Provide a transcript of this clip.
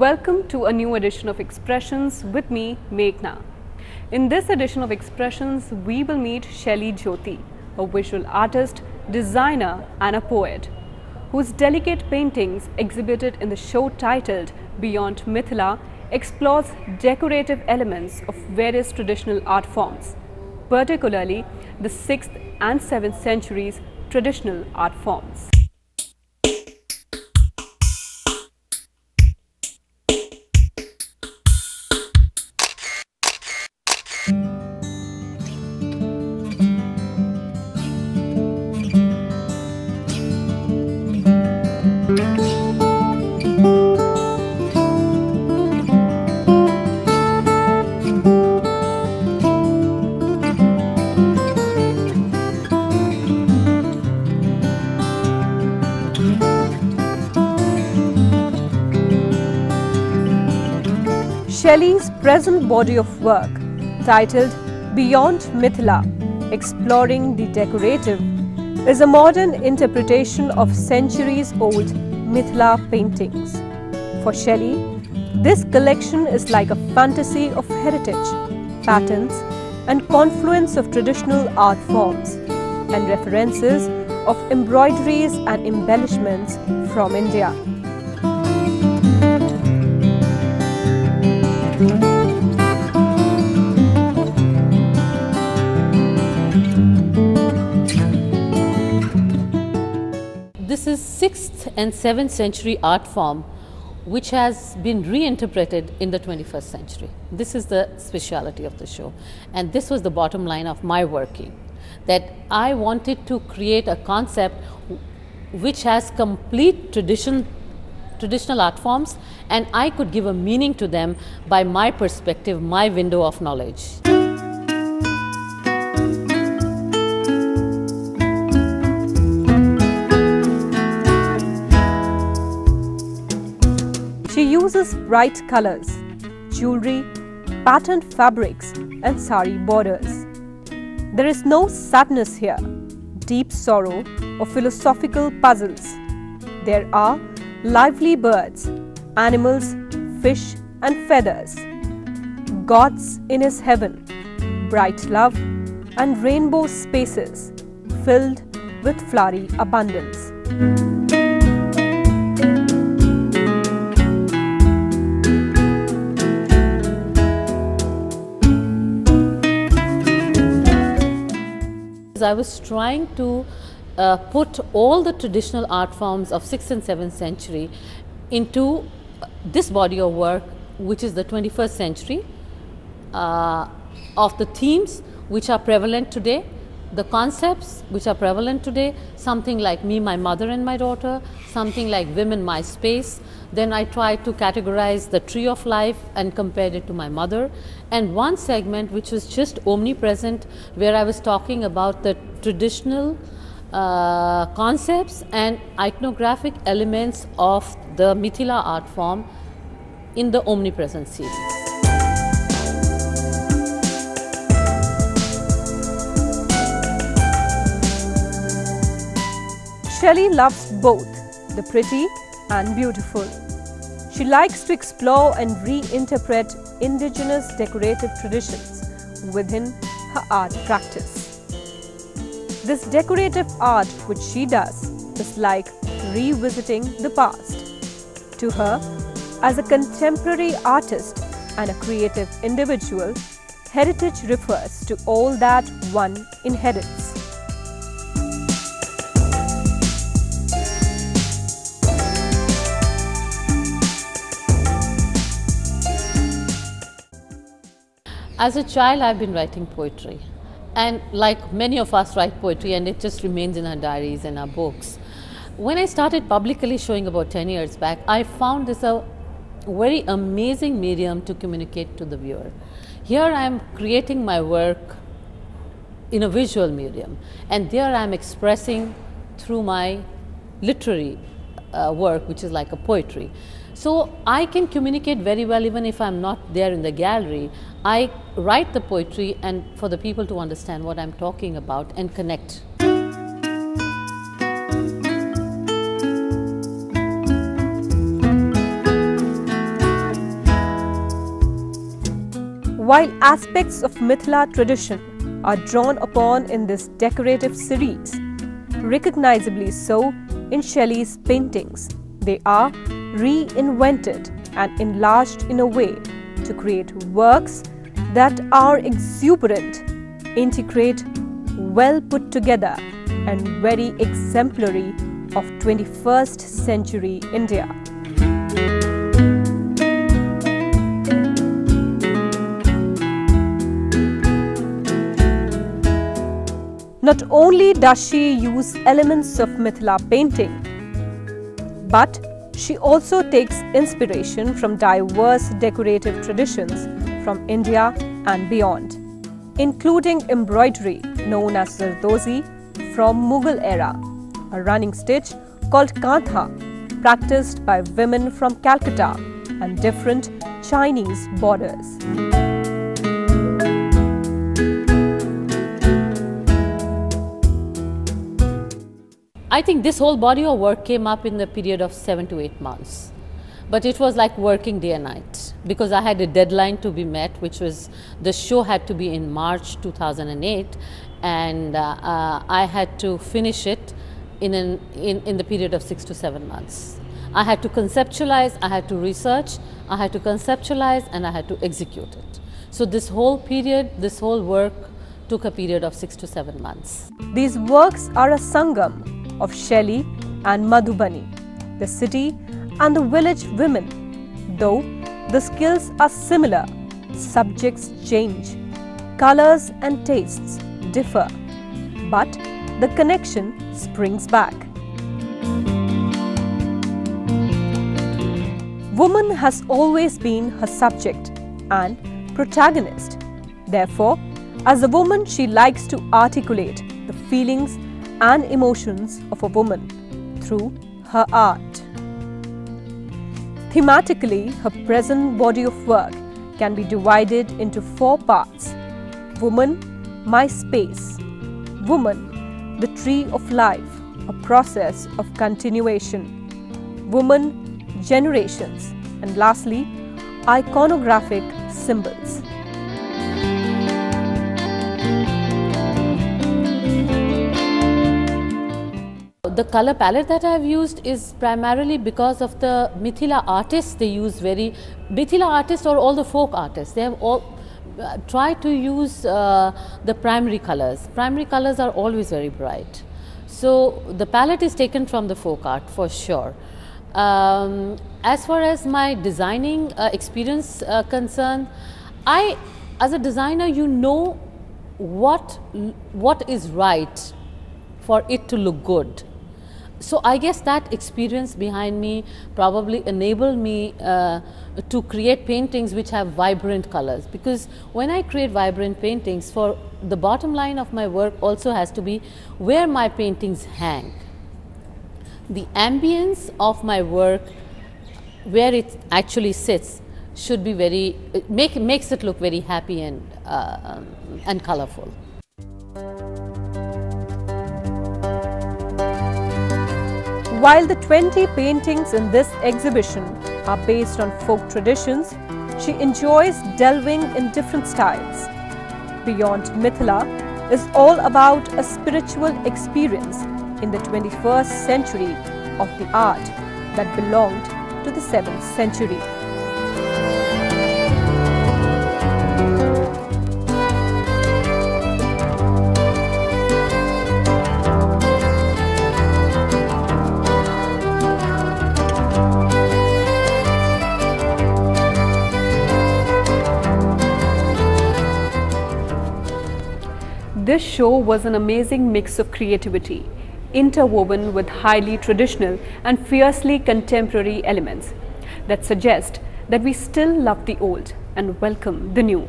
Welcome to a new edition of Expressions with me, Meghna. In this edition of Expressions, we will meet Shelly Jyoti, a visual artist, designer and a poet, whose delicate paintings exhibited in the show titled Beyond Mithila explores decorative elements of various traditional art forms, particularly the 6th and 7th centuries traditional art forms. Shelley's present body of work, titled Beyond Mithila, Exploring the Decorative, is a modern interpretation of centuries-old Mithila paintings. For Shelley, this collection is like a fantasy of heritage, patterns and confluence of traditional art forms and references of embroideries and embellishments from India. This is 6th and 7th century art form which has been reinterpreted in the 21st century. This is the speciality of the show, and this was the bottom line of my working, that I wanted to create a concept which has complete traditional art forms, and I could give a meaning to them by my perspective, my window of knowledge. She uses bright colors, jewelry, patterned fabrics and sari borders. There is no sadness here, deep sorrow or philosophical puzzles. There are lively birds, animals, fish and feathers, gods in his heaven, bright love and rainbow spaces filled with flowery abundance. I was trying to put all the traditional art forms of 6th and 7th century into this body of work, which is the 21st century, of the themes which are prevalent today, the concepts which are prevalent today, something like me, my mother and my daughter, something like women, my space. Then I tried to categorize the tree of life and compared it to my mother, and one segment which was just omnipresent, where I was talking about the traditional concepts and iconographic elements of the Mithila art form in the omnipresent series. Shelley loves both the pretty and beautiful. She likes to explore and reinterpret indigenous decorative traditions within her art practice. This decorative art which she does is like revisiting the past. To her, as a contemporary artist and a creative individual, heritage refers to all that one inherits. As a child, I've been writing poetry, and like many of us write poetry, and it just remains in our diaries and our books. When I started publicly showing about 10 years back, I found this a very amazing medium to communicate to the viewer. Here I am creating my work in a visual medium, and there I am expressing through my literary work, which is like a poetry. So I can communicate very well even if I'm not there in the gallery. I write the poetry and for the people to understand what I'm talking about and connect. While aspects of Mithila tradition are drawn upon in this decorative series, recognizably so in Shelley's paintings, they are reinvented and enlarged in a way to create works that are exuberant, integrate, well put together and very exemplary of 21st century India. Not only does she use elements of Mithila painting, but she also takes inspiration from diverse decorative traditions from India and beyond, including embroidery known as Zardozi from Mughal era, a running stitch called Kantha practiced by women from Calcutta, and different Chinese borders. I think this whole body of work came up in the period of 7 to 8 months. But it was like working day and night because I had a deadline to be met, which was the show had to be in March 2008, and I had to finish it in the period of 6 to 7 months. I had to conceptualize, I had to research, I had to conceptualize, and I had to execute it. So this whole period, this whole work took a period of 6 to 7 months. These works are a sangam of Shelley and Madhubani, the city and the village women. Though the skills are similar, subjects change, colors and tastes differ, but the connection springs back. Woman has always been her subject and protagonist. Therefore, as a woman, she likes to articulate the feelings and emotions of a woman through her art. Thematically, her present body of work can be divided into 4 parts: Woman, my space; Woman, the tree of life, a process of continuation; Woman, generations; and lastly, iconographic symbols. The color palette that I have used is primarily because of the Mithila artists. They use Mithila artists or all the folk artists. They have all tried to use the primary colors. Primary colors are always very bright. So the palette is taken from the folk art for sure. As far as my designing experience concerned, as a designer, you know what is right for it to look good. So I guess that experience behind me probably enabled me to create paintings which have vibrant colors, because when I create vibrant paintings, for the bottom line of my work also has to be where my paintings hang. The ambience of my work, where it actually sits, should be makes it look very happy and colorful. While the 20 paintings in this exhibition are based on folk traditions, she enjoys delving in different styles. Beyond Mithila is all about a spiritual experience in the 21st century of the art that belonged to the 7th century. This show was an amazing mix of creativity, interwoven with highly traditional and fiercely contemporary elements that suggest that we still love the old and welcome the new.